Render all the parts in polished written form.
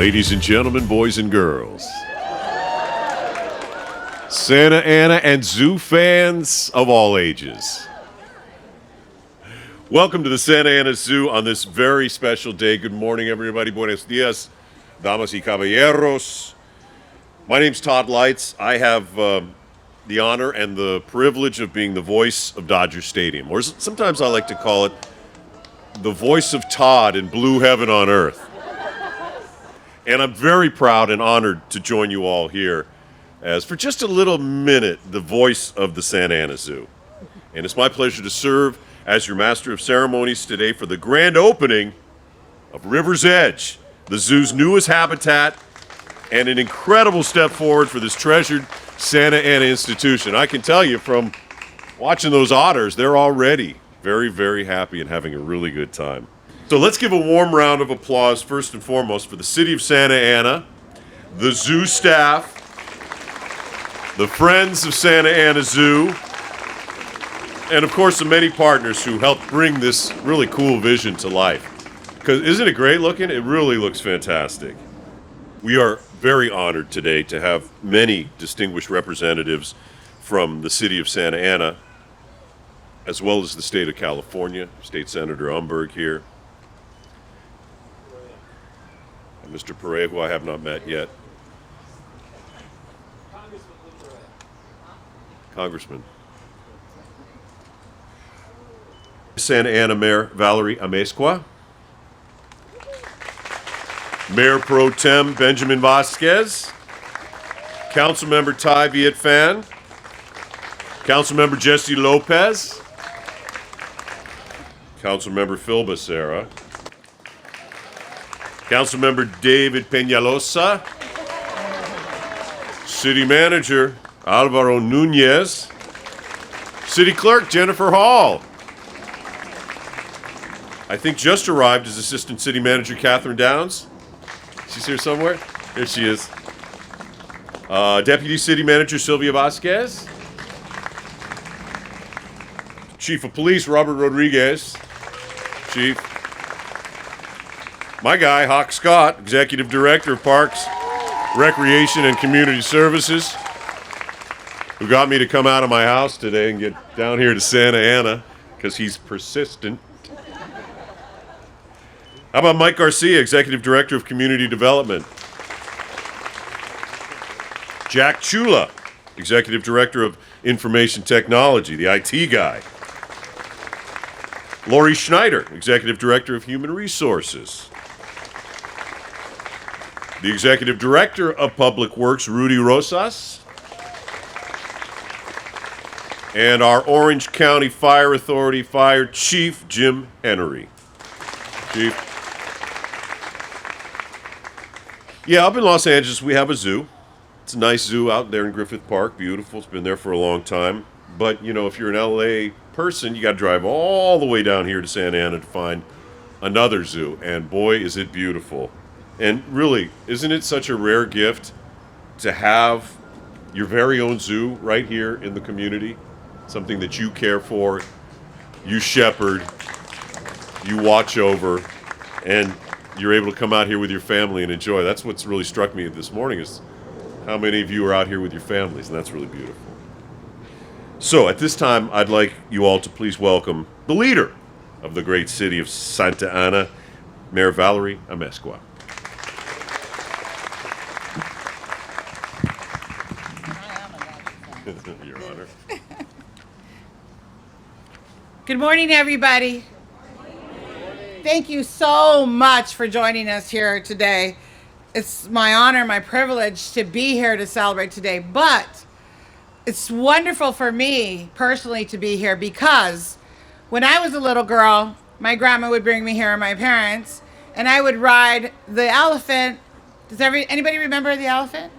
Ladies and gentlemen, boys and girls, Santa Ana and zoo fans of all ages, welcome to the Santa Ana Zoo on this very special day. Good morning, everybody. Buenos dias, damas y caballeros. My name's Todd Lights. I have the honor and the privilege of being the voice of Dodger Stadium, or sometimes I like to call it the voice of Todd in blue heaven on earth. And I'm very proud and honored to join you all here as, for just a little minute, the voice of the Santa Ana Zoo. And it's my pleasure to serve as your master of ceremonies today for the grand opening of River's Edge, the zoo's newest habitat, and an incredible step forward for this treasured Santa Ana institution. I can tell you from watching those otters, they're already very, very happy and having a really good time. So let's give a warm round of applause first and foremost for the City of Santa Ana, the zoo staff, the Friends of Santa Ana Zoo, and of course the many partners who helped bring this really cool vision to life. Because isn't it great looking? It really looks fantastic. We are very honored today to have many distinguished representatives from the City of Santa Ana, as well as the state of California. State Senator Umberg here. And Mr. Perea, who I have not met yet. Congressman. Santa Ana Mayor Valerie Amezcua. Mayor Pro Tem Benjamin Vasquez. Councilmember Ty Viet Fan. Councilmember Jesse Lopez. Councilmember Phil Becerra. Councilmember David Peñalosa. City Manager Alvaro Nunez. City Clerk Jennifer Hall. I think just arrived as Assistant City Manager Catherine Downs. She's here somewhere. Here she is. Deputy City Manager Sylvia Vasquez. Chief of Police Robert Rodriguez. Chief. My guy, Hawk Scott, Executive Director of Parks, Recreation, and Community Services, who got me to come out of my house today and get down here to Santa Ana, because he's persistent. How about Mike Garcia, Executive Director of Community Development? Jack Chula, Executive Director of Information Technology, the IT guy. Lori Schneider, Executive Director of Human Resources. The Executive Director of Public Works, Rudy Rosas. And our Orange County Fire Authority Fire Chief, Jim Henry. Chief. Yeah, up in Los Angeles, we have a zoo. It's a nice zoo out there in Griffith Park. Beautiful. It's been there for a long time. But, you know, if you're an LA person, you got to drive all the way down here to Santa Ana to find another zoo. And boy, is it beautiful. And really, isn't it such a rare gift to have your very own zoo right here in the community? Something that you care for, you shepherd, you watch over, and you're able to come out here with your family and enjoy. That's what's really struck me this morning, is how many of you are out here with your families, and that's really beautiful. So at this time, I'd like you all to please welcome the leader of the great city of Santa Ana, Mayor Valerie Amezcua. Your Honor. Good morning, everybody. Thank you so much for joining us here today. It's my honor, my privilege to be here to celebrate today, but it's wonderful for me personally to be here because when I was a little girl, my grandma would bring me here, my parents, and I would ride the elephant. Does anybody remember the elephant?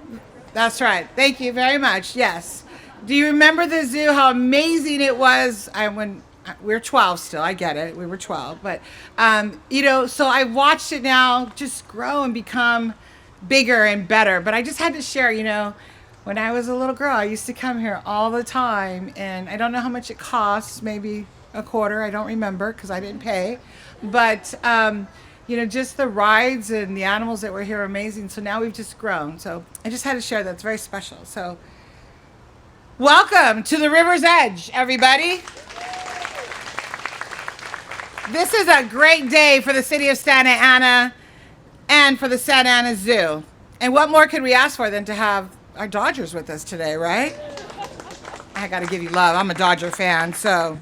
That's right. Thank you very much. Yes. Do you remember the zoo, how amazing it was? We're 12 still, I get it. We were 12. But, so I watched it now just grow and become bigger and better. But I just had to share, when I was a little girl, I used to come here all the time. And I don't know how much it costs, maybe a quarter. I don't remember because I didn't pay. But just the rides and the animals that were here are amazing. So now we've just grown. So I just had to share that. It's very special. So welcome to the River's Edge, everybody. This is a great day for the city of Santa Ana and for the Santa Ana Zoo. And what more could we ask for than to have our Dodgers with us today, right? I got to give you love. I'm a Dodger fan, so.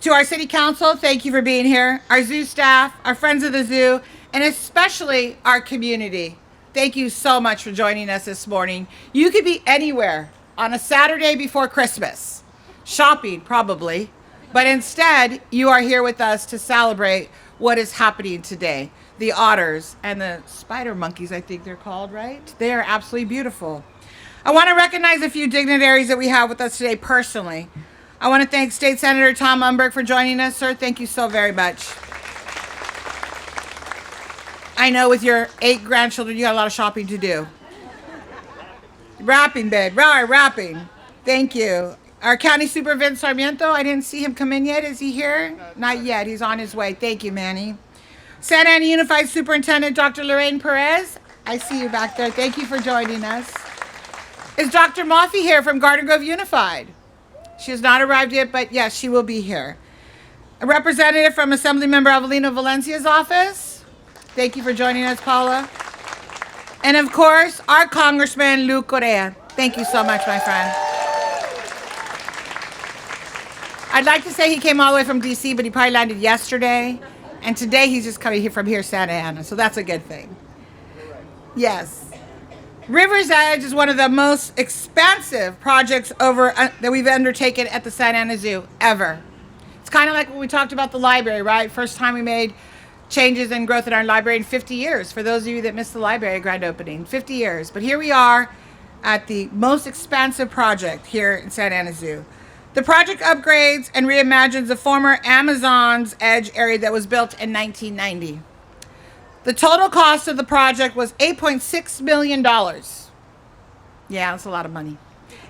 To our city council, thank you for being here. Our zoo staff, our friends of the zoo, and especially our community. Thank you so much for joining us this morning. You could be anywhere on a Saturday before Christmas, shopping probably, but instead you are here with us to celebrate what is happening today. The otters and the spider monkeys, I think they're called, right? They are absolutely beautiful. I want to recognize a few dignitaries that we have with us today personally. I want to thank State Senator Tom Umberg for joining us, sir. Thank you so very much. I know with your 8 grandchildren, you got a lot of shopping to do. Wrapping, babe. Wrapping. Thank you. Our County Super Vince Sarmiento, I didn't see him come in yet. Is he here? Not yet. He's on his way. Thank you, Manny. Santa Ana Unified Superintendent Dr. Lorraine Perez, I see you back there. Thank you for joining us. Is Dr. Moffey here from Garden Grove Unified? She has not arrived yet, but yes, she will be here. A representative from Assemblymember Avelino Valencia's office. Thank you for joining us, Paula. And of course, our Congressman Lou Correa. Thank you so much, my friend. I'd like to say he came all the way from DC, but he probably landed yesterday. And today he's just coming here from here, Santa Ana. So that's a good thing. Yes. River's Edge is one of the most expansive projects that we've undertaken at the Santa Ana Zoo ever. It's kind of like when we talked about the library, right? First time we made changes and growth in our library in 50 years. For those of you that missed the library grand opening, 50 years. But here we are at the most expansive project here in Santa Ana Zoo. The project upgrades and reimagines the former Amazon's Edge area that was built in 1990. The total cost of the project was $8.6 million. Yeah, that's a lot of money.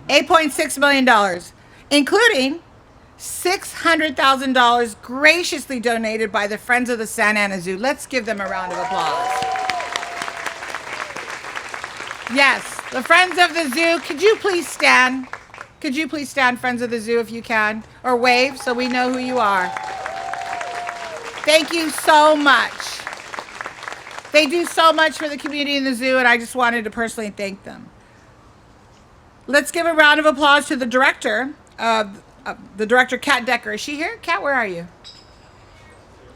$8.6 million, including $600,000 graciously donated by the Friends of the Santa Ana Zoo. Let's give them a round of applause. Yes, the Friends of the Zoo, could you please stand? Could you please stand, Friends of the Zoo, if you can? Or wave so we know who you are. Thank you so much. They do so much for the community in the zoo, and I just wanted to personally thank them. Let's give a round of applause to the director, Kat Decker. Is she here? Kat, where are you?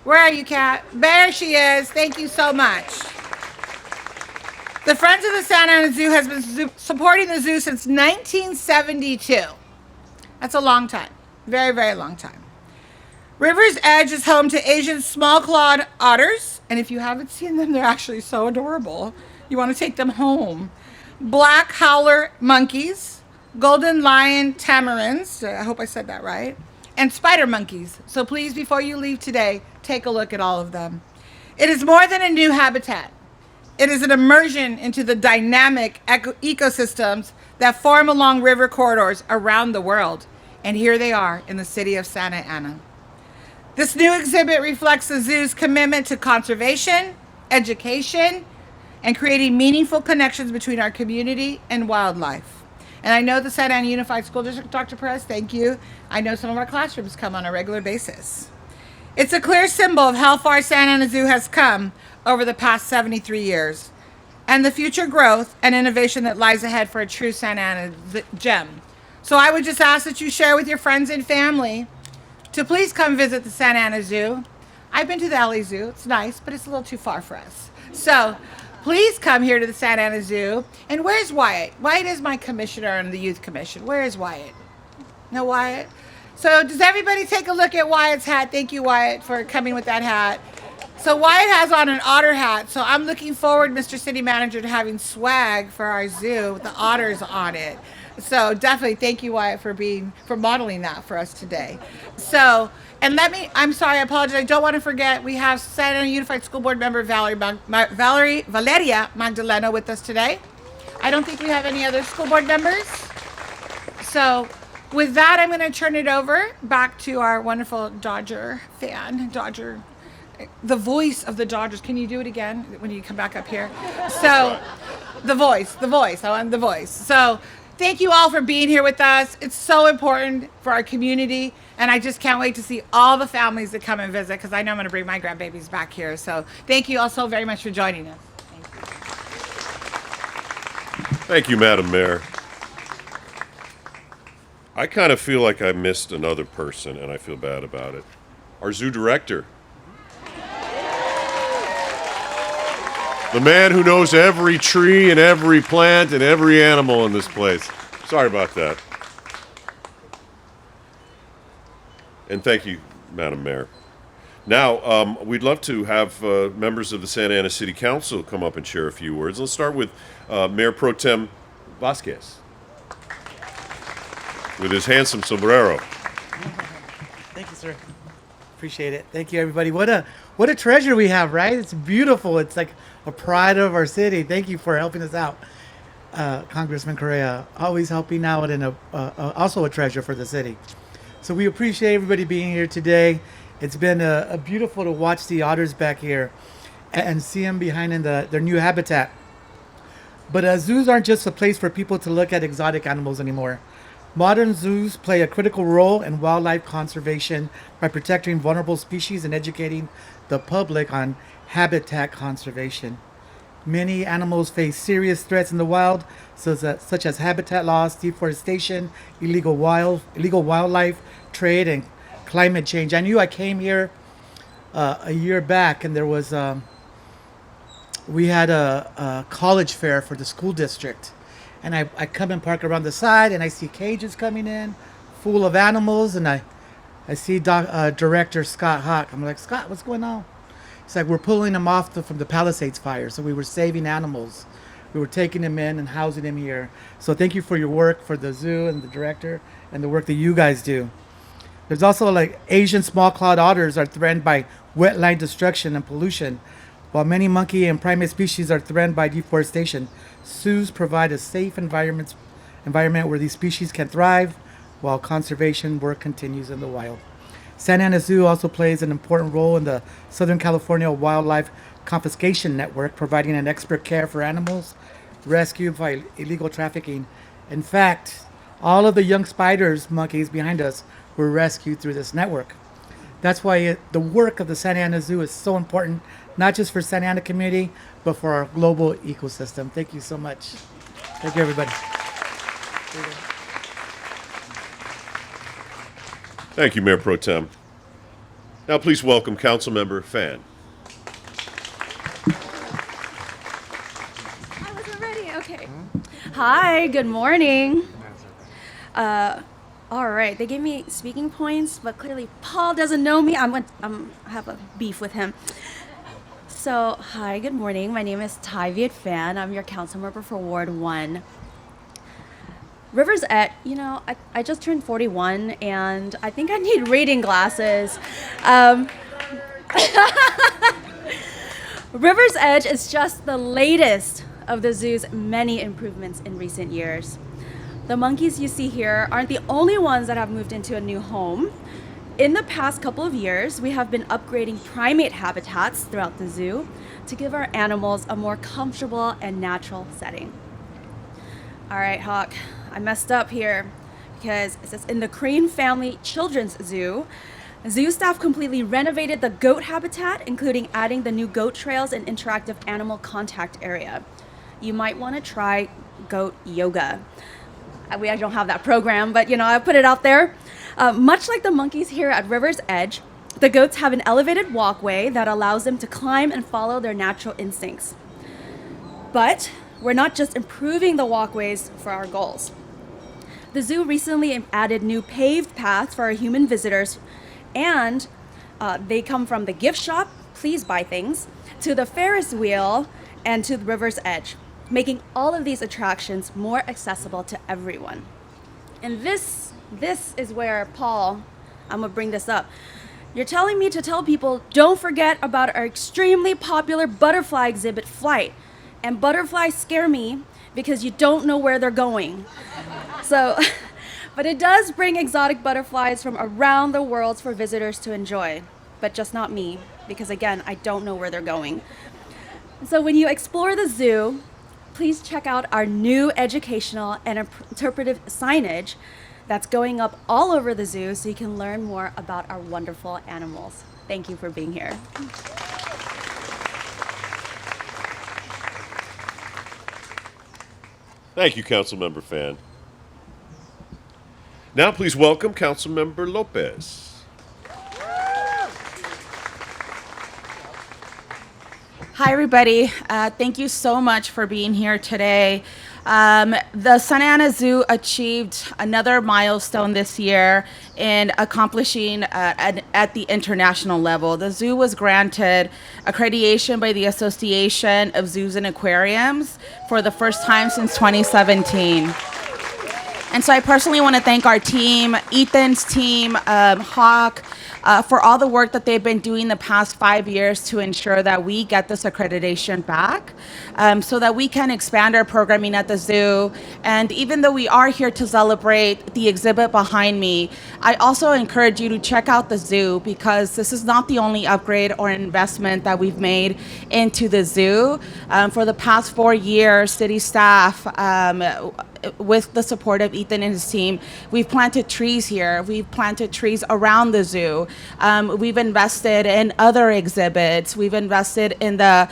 Where are you, Kat? There she is. Thank you so much. The Friends of the Santa Ana Zoo has been supporting the zoo since 1972. That's a long time. Very, very long time. River's Edge is home to Asian small-clawed otters. And if you haven't seen them, they're actually so adorable. You want to take them home. Black howler monkeys, golden lion tamarins, I hope I said that right, and spider monkeys. So please, before you leave today, take a look at all of them. It is more than a new habitat. It is an immersion into the dynamic ecosystems that form along river corridors around the world. And here they are in the city of Santa Ana. This new exhibit reflects the zoo's commitment to conservation, education, and creating meaningful connections between our community and wildlife. And I know the Santa Ana Unified School District, Dr. Perez, thank you. I know some of our classrooms come on a regular basis. It's a clear symbol of how far Santa Ana Zoo has come over the past 73 years and the future growth and innovation that lies ahead for a true Santa Ana gem. So I would just ask that you share with your friends and family to please come visit the Santa Ana Zoo. I've been to the LA Zoo. It's nice, but it's a little too far for us. So please come here to the Santa Ana Zoo. And where's Wyatt? Wyatt is my commissioner on the Youth Commission. Where is Wyatt? No Wyatt? So does everybody take a look at Wyatt's hat? Thank you, Wyatt, for coming with that hat. So Wyatt has on an otter hat. So I'm looking forward, Mr. City Manager, to having swag for our zoo with the otters on it. So definitely thank you, Wyatt, for modeling that for us today. So, and I'm sorry, I apologize. I don't want to forget, we have Santa Ana Unified School Board member Valeria Magdaleno with us today. I don't think we have any other school board members. So with that, I'm going to turn it over back to our wonderful Dodger fan, the voice of the Dodgers. Can you do it again when you come back up here? So, the voice. I want the voice. So, thank you all for being here with us. It's so important for our community, and I just can't wait to see all the families that come and visit because I know I'm going to bring my grandbabies back here. So, thank you all so very much for joining us. Thank you, Madam Mayor. I kind of feel like I missed another person, and I feel bad about it. Our zoo director. The man who knows every tree and every plant and every animal in this place. Sorry about that. And thank you, Madam Mayor. Now, we'd love to have members of the Santa Ana City Council come up and share a few words. Let's start with Mayor Pro Tem Vasquez with his handsome sombrero. Thank you, sir. Appreciate it. Thank you, everybody. What a treasure we have, right? It's beautiful. It's like a pride of our city. Thank you for helping us out, Congressman Correa. Always helping out and also a treasure for the city. So we appreciate everybody being here today. It's been a beautiful to watch the otters back here and see them behind in their new habitat. But zoos aren't just a place for people to look at exotic animals anymore. Modern zoos play a critical role in wildlife conservation by protecting vulnerable species and educating the public on habitat conservation. Many animals face serious threats in the wild, such as habitat loss, deforestation, illegal wildlife trade, and climate change. I came here a year back, and there was we had a college fair for the school district. And I come and park around the side, and I see cages coming in full of animals, and I see Director Scott Hawk. I'm like, Scott, what's going on? It's like, we're pulling them off from the Palisades fire, so we were saving animals. We were taking them in and housing them here. So thank you for your work for the zoo and the director and the work that you guys do. There's also like Asian small-clawed otters are threatened by wetland destruction and pollution, while many monkey and primate species are threatened by deforestation. Zoos provide a safe environment where these species can thrive while conservation work continues in the wild. Santa Ana Zoo also plays an important role in the Southern California Wildlife Confiscation Network, providing an expert care for animals rescued by illegal trafficking. In fact, all of the young spiders monkeys behind us were rescued through this network. That's why the work of the Santa Ana Zoo is so important, not just for Santa Ana community, but for our global ecosystem. Thank you so much. Thank you, everybody. Thank you, Mayor Pro Tem. Now please welcome Councilmember Fan. I wasn't ready. Okay. Hi, good morning. All right, they gave me speaking points, but clearly Paul doesn't know me. I have a beef with him. So, hi, good morning. My name is Thai Viet Phan. I'm your council member for Ward 1. River's Edge, I just turned 41, and I think I need reading glasses. River's Edge is just the latest of the zoo's many improvements in recent years. The monkeys you see here aren't the only ones that have moved into a new home. In the past couple of years, we have been upgrading primate habitats throughout the zoo to give our animals a more comfortable and natural setting. All right, Hawk, I messed up here because it says in the Crean family children's zoo staff completely renovated the goat habitat, including adding the new goat trails and interactive animal contact area. You might want to try goat yoga. I don't have that program, but I put it out there. Much like the monkeys here at River's Edge, the goats have an elevated walkway that allows them to climb and follow their natural instincts. But we're not just improving the walkways for our goals. The zoo recently added new paved paths for our human visitors, and they come from the gift shop, please buy things, to the Ferris wheel, and to the River's Edge, making all of these attractions more accessible to everyone. And this is where, Paul, I'm gonna bring this up. You're telling me to tell people, don't forget about our extremely popular butterfly exhibit, Flight. And butterflies scare me because you don't know where they're going. But it does bring exotic butterflies from around the world for visitors to enjoy. but just not me, because again, I don't know where they're going. So when you explore the zoo, please check out our new educational and interpretive signage that's going up all over the zoo so you can learn more about our wonderful animals. Thank you for being here. Thank you, Councilmember Fan. Now please welcome Councilmember Lopez. Hi, everybody. Thank you so much for being here today. The Santa Ana Zoo achieved another milestone this year in accomplishing at the international level. The zoo was granted accreditation by the Association of Zoos and Aquariums for the first time since 2017. And so I personally want to thank our team, Ethan's team, Hawk, for all the work that they've been doing the past 5 years to ensure that we get this accreditation back so that we can expand our programming at the zoo. And even though we are here to celebrate the exhibit behind me, I also encourage you to check out the zoo because this is not the only upgrade or investment that we've made into the zoo. For the past 4 years, city staff, with the support of Ethan and his team, we've planted trees here. We've planted trees around the zoo. We've invested in other exhibits. We've invested in the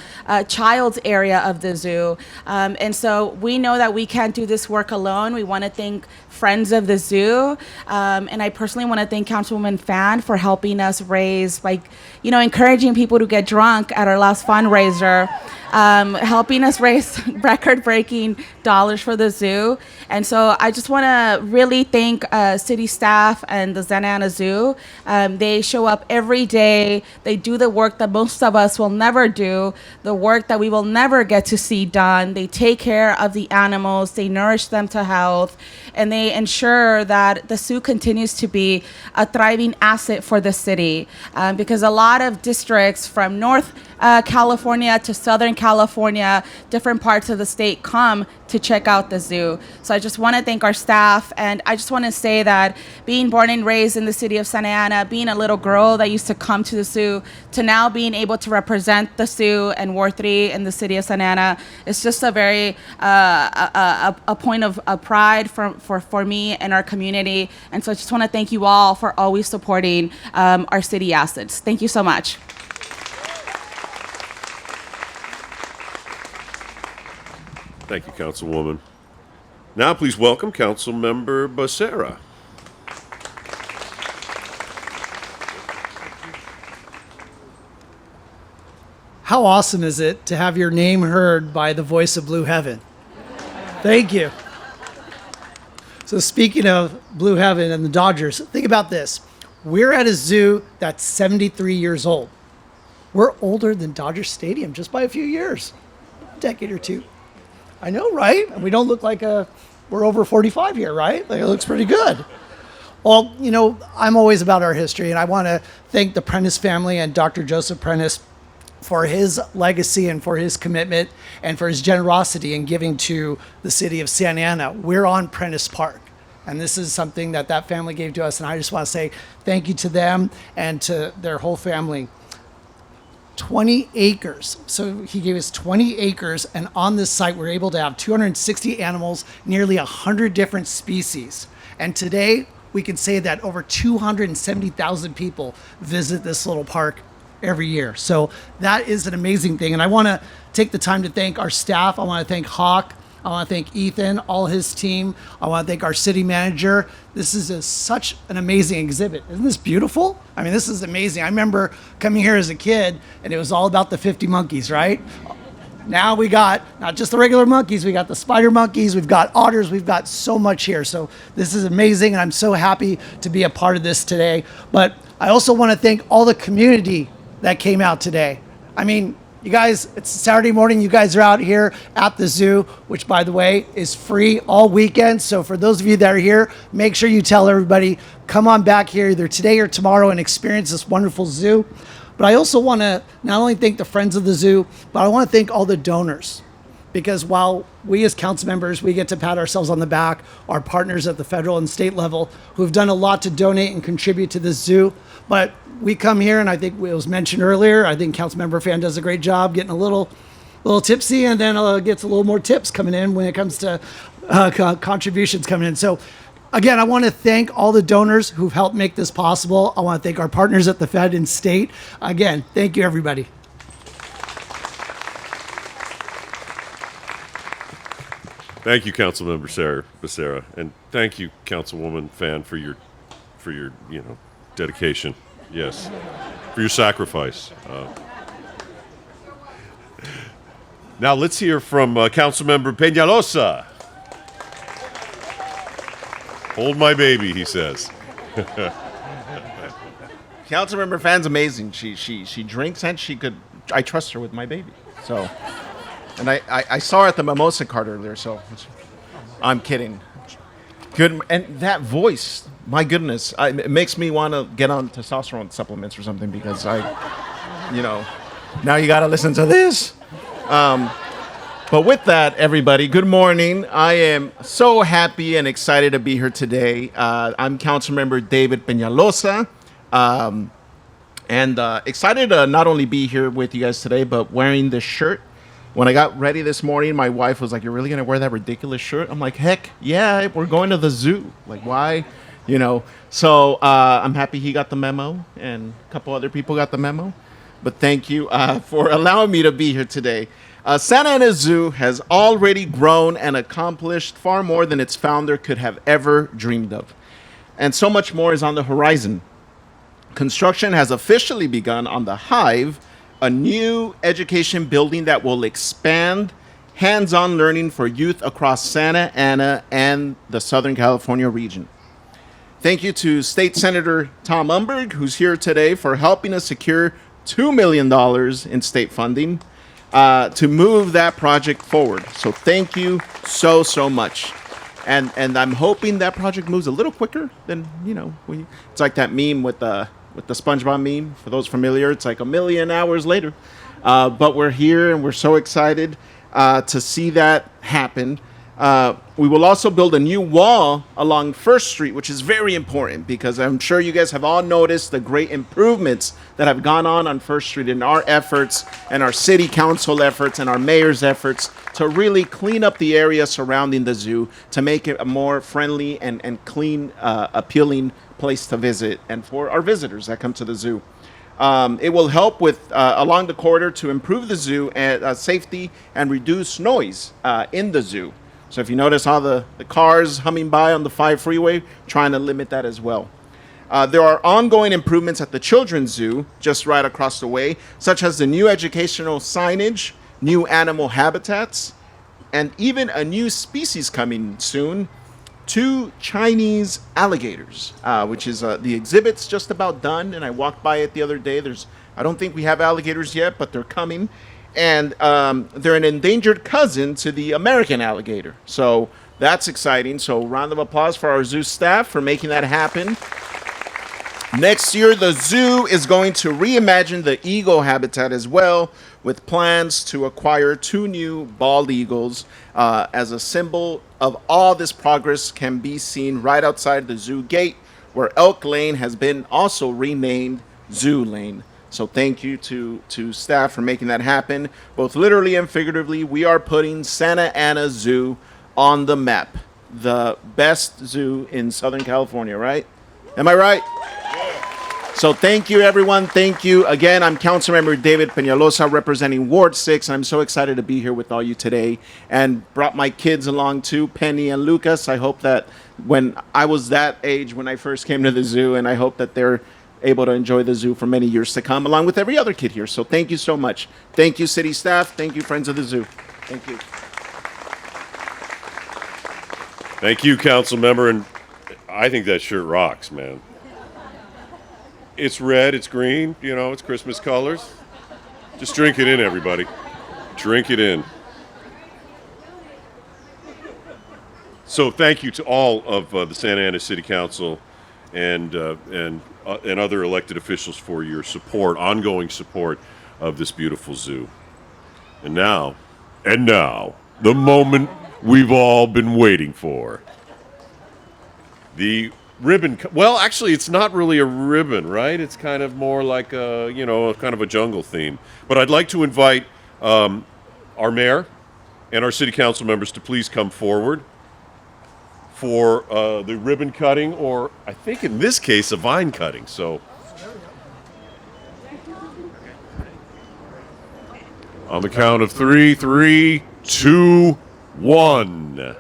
child's area of the zoo. And so we know that we can't do this work alone. We want to thank Friends of the Zoo. And I personally want to thank Councilwoman Fan for helping us raise, encouraging people to get drunk at our last fundraiser. Helping us raise record-breaking dollars for the zoo. And so I just want to really thank city staff and the Santa Ana Zoo. They show up every day. They do the work that most of us will never do, the work that we will never get to see done. They take care of the animals. They nourish them to health. And they ensure that the zoo continues to be a thriving asset for the city. Because a lot of districts from North California to Southern California, different parts of the state come to check out the zoo. So I just want to thank our staff, and I just want to say that being born and raised in the city of Santa Ana, being a little girl that used to come to the zoo, to now being able to represent the zoo and Ward 3 in the city of Santa Ana, it's just a very a point of pride for me and our community. And so I just want to thank you all for always supporting our city assets. Thank you so much. Thank you, Councilwoman. Now please welcome Councilmember Becerra. How awesome is it to have your name heard by the voice of Blue Heaven? Thank you. So speaking of Blue Heaven and the Dodgers, think about this. We're at a zoo that's 73 years old. We're older than Dodger Stadium just by a few years, a decade or two. I know, right? And we don't look like we're over 45 here, right? Like, it looks pretty good. Well, I'm always about our history, and I want to thank the Prentice family and Dr. Joseph Prentice for his legacy and for his commitment and for his generosity in giving to the city of Santa Ana. We're on Prentice Park, and this is something that family gave to us, and I just want to say thank you to them and to their whole family. 20 acres. So he gave us 20 acres, and on this site we're able to have 260 animals, nearly 100 different species. And today we can say that over 270,000 people visit this little park every year. So that is an amazing thing. And I want to take the time to thank our staff. I want to thank Hawk. I want to thank Ethan, all his team. I want to thank our city manager. This is such an amazing exhibit. Isn't this beautiful? I mean, this is amazing. I remember coming here as a kid, and it was all about the 50 monkeys, right? Now we got not just the regular monkeys, we got the spider monkeys, we've got otters, we've got so much here. So this is amazing, and I'm so happy to be a part of this today. But I also want to thank all the community that came out today. I mean, you guys, it's Saturday morning. You guys are out here at the zoo, which, by the way, is free all weekend. So for those of you that are here, make sure you tell everybody, come on back here either today or tomorrow and experience this wonderful zoo. But I also want to not only thank the Friends of the Zoo, but I want to thank all the donors. Because while we as council members, we get to pat ourselves on the back, our partners at the federal and state level who have done a lot to donate and contribute to this zoo, but we come here, and I think it was mentioned earlier, I think Councilmember Fan does a great job getting a little tipsy, and then gets a little more tips coming in when it comes to contributions coming in. So again, I want to thank all the donors who've helped make this possible. I want to thank our partners at the Fed and state. Again, thank you, everybody. Thank you, Councilmember Becerra, and thank you, Councilwoman Fan, for your dedication. Yes, for your sacrifice. Now let's hear from Councilmember Peñalosa. Hold my baby, he says. Councilmember Fan's amazing. She drinks and I trust her with my baby. So, and I saw her at the mimosa cart earlier. So, I'm kidding. Good, and that voice, my goodness, it makes me want to get on testosterone supplements or something because now you got to listen to this. But with that, everybody, good morning. I am so happy and excited to be here today. I'm Councilmember David Peñalosa, and excited to not only be here with you guys today, but wearing this shirt. When I got ready this morning, my wife was like, "You're really going to wear that ridiculous shirt?" I'm like, "Heck, yeah, we're going to the zoo. Like, why?" So I'm happy he got the memo, and a couple other people got the memo. But thank you for allowing me to be here today. Santa Ana Zoo has already grown and accomplished far more than its founder could have ever dreamed of. And so much more is on the horizon. Construction has officially begun on the Hive, a new education building that will expand hands-on learning for youth across Santa Ana and the Southern California region. Thank you to State Senator Tom Umberg, who's here today, for helping us secure $2 million in state funding to move that project forward. So thank you so much. And I'm hoping that project moves a little quicker than, it's like that meme with the SpongeBob meme. For those familiar, it's like a million hours later. But we're here and we're so excited to see that happen. We will also build a new wall along First Street, which is very important because I'm sure you guys have all noticed the great improvements that have gone on First Street in our efforts and our city council efforts and our mayor's efforts to really clean up the area surrounding the zoo to make it a more friendly and clean, appealing place to visit and for our visitors that come to the zoo. It will help with along the corridor to improve the zoo and safety and reduce noise in the zoo. So if you notice all the cars humming by on the 5 freeway, trying to limit that as well. There are ongoing improvements at the Children's Zoo, just right across the way, such as the new educational signage, new animal habitats, and even a new species coming soon, 2 Chinese alligators, which is the exhibit's just about done, and I walked by it the other day. I don't think we have alligators yet, but they're coming. And they're an endangered cousin to the American alligator. So that's exciting. So round of applause for our zoo staff for making that happen. Next year, the zoo is going to reimagine the eagle habitat as well, with plans to acquire 2 new bald eagles as a symbol of all this progress can be seen right outside the zoo gate, where Elk Lane has been also renamed Zoo Lane. So thank you to staff for making that happen. Both literally and figuratively, we are putting Santa Ana Zoo on the map. The best zoo in Southern California, right? Am I right? So thank you, everyone. Thank you. Again, I'm Councilmember David Peñalosa representing Ward 6. I'm so excited to be here with all you today and brought my kids along too, Penny and Lucas. I hope that when I was that age when I first came to the zoo, and I hope that they're able to enjoy the zoo for many years to come, along with every other kid here. So thank you so much. Thank you, city staff. Thank you, friends of the zoo. Thank you. Thank you, council member. And I think that shirt rocks, man. It's red, it's green, it's Christmas colors. Just drink it in, everybody. Drink it in. So thank you to all of the Santa Ana City Council and other elected officials for your support, ongoing support of this beautiful zoo. And now, the moment we've all been waiting for. The Well, actually, it's not really a ribbon, right? It's kind of more like a, kind of a jungle theme. But I'd like to invite our mayor and our city council members to please come forward for the ribbon cutting, or I think in this case, a vine cutting. So, on the count of 3, 2, 1.